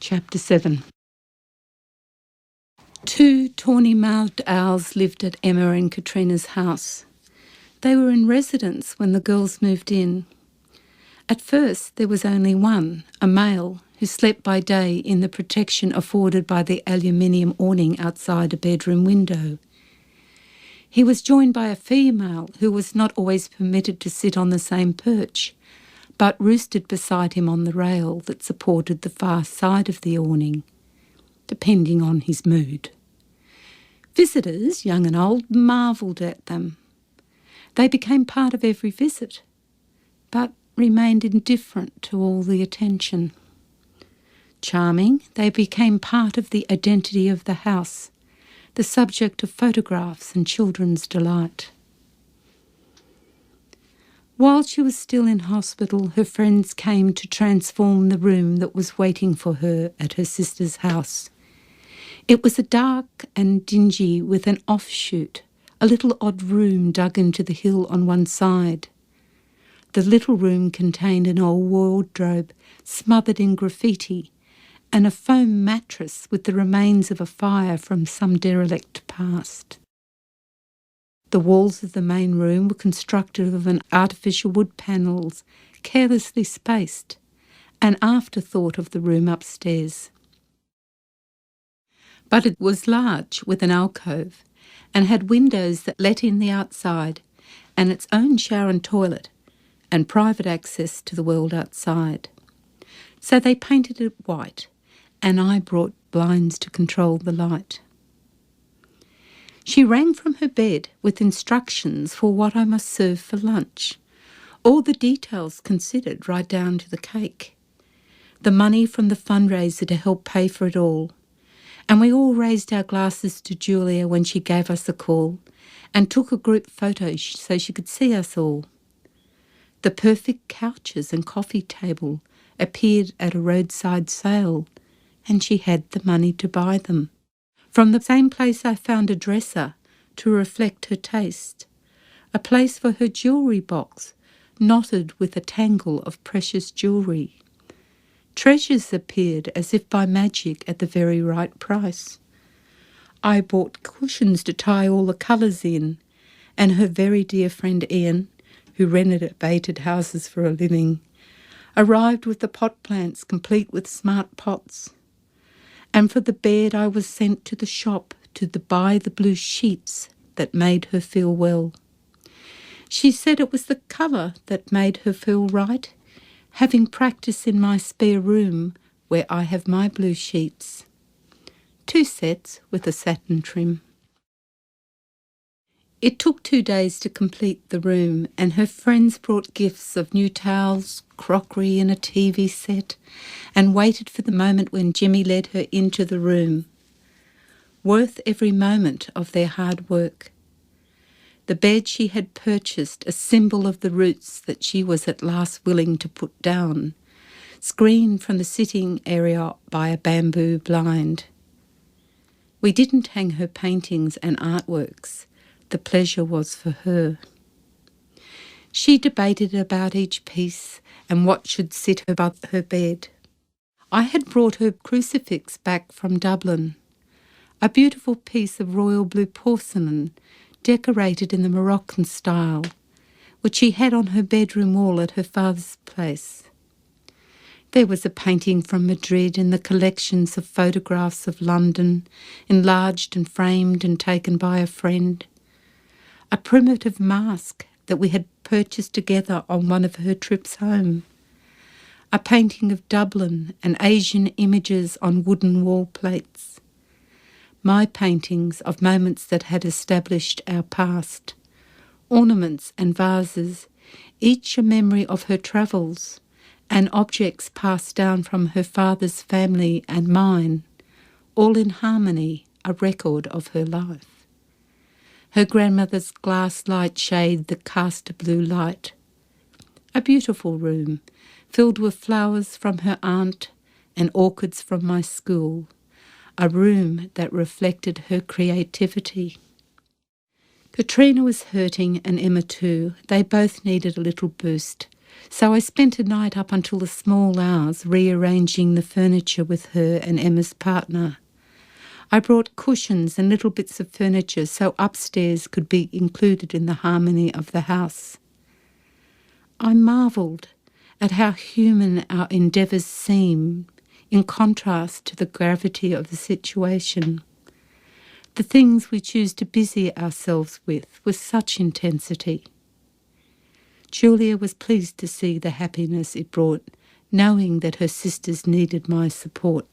Chapter 7. Two tawny-mouthed owls lived at Emma and Katrina's house. They were in residence when the girls moved in. At first there was only one, a male, who slept by day in the protection afforded by the aluminium awning outside a bedroom window. He was joined by a female who was not always permitted to sit on the same perch, but roosted beside him on the rail that supported the far side of the awning, depending on his mood. Visitors, young and old, marvelled at them. They became part of every visit, but remained indifferent to all the attention. Charming, they became part of the identity of the house, the subject of photographs and children's delight. While she was still in hospital, her friends came to transform the room that was waiting for her at her sister's house. It was a dark and dingy with an offshoot, a little odd room dug into the hill on one side. The little room contained an old wardrobe smothered in graffiti and a foam mattress with the remains of a fire from some derelict past. The walls of the main room were constructed of an artificial wood panels, carelessly spaced, an afterthought of the room upstairs. But it was large, with an alcove, and had windows that let in the outside, and its own shower and toilet, and private access to the world outside. So they painted it white, and I brought blinds to control the light. She rang from her bed with instructions for what I must serve for lunch, all the details considered right down to the cake, the money from the fundraiser to help pay for it all, and we all raised our glasses to Julia when she gave us a call and took a group photo so she could see us all. The perfect couches and coffee table appeared at a roadside sale, and she had the money to buy them. From the same place I found a dresser to reflect her taste, a place for her jewellery box, knotted with a tangle of precious jewellery. Treasures appeared as if by magic at the very right price. I bought cushions to tie all the colours in, and her very dear friend Ian, who renovated houses for a living, arrived with the pot plants complete with smart pots. And for the bed I was sent to the shop to buy the blue sheets that made her feel well. She said it was the colour that made her feel right, having practice in my spare room where I have my blue sheets. 2 sets with a satin trim. It took 2 days to complete the room, and her friends brought gifts of new towels, crockery and a TV set, and waited for the moment when Jimmy led her into the room. Worth every moment of their hard work. The bed she had purchased, a symbol of the roots that she was at last willing to put down, screened from the sitting area by a bamboo blind. We didn't hang her paintings and artworks. The pleasure was for her. She debated about each piece and what should sit above her bed. I had brought her crucifix back from Dublin, a beautiful piece of royal blue porcelain decorated in the Moroccan style, which she had on her bedroom wall at her father's place. There was a painting from Madrid in the collections of photographs of London, enlarged and framed and taken by a friend. A primitive mask that we had purchased together on one of her trips home. A painting of Dublin and Asian images on wooden wall plates. My paintings of moments that had established our past. Ornaments and vases, each a memory of her travels, and objects passed down from her father's family and mine, all in harmony, a record of her life. Her grandmother's glass light shade that cast a blue light. A beautiful room, filled with flowers from her aunt and orchids from my school. A room that reflected her creativity. Katrina was hurting and Emma too. They both needed a little boost, So I spent a night up until the small hours rearranging the furniture with her and Emma's partner. I brought cushions and little bits of furniture so upstairs could be included in the harmony of the house. I marvelled at how human our endeavours seem in contrast to the gravity of the situation. The things we choose to busy ourselves with such intensity. Julia was pleased to see the happiness it brought, knowing that her sisters needed my support.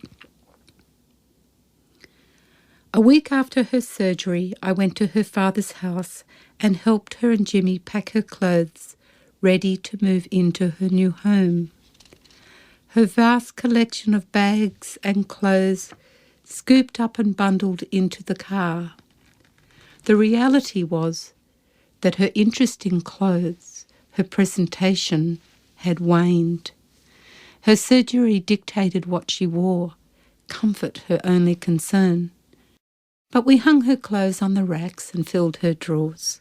A week after her surgery, I went to her father's house and helped her and Jimmy pack her clothes, ready to move into her new home. Her vast collection of bags and clothes scooped up and bundled into the car. The reality was that her interest in clothes, her presentation, had waned. Her surgery dictated what she wore, comfort her only concern. But we hung her clothes on the racks and filled her drawers.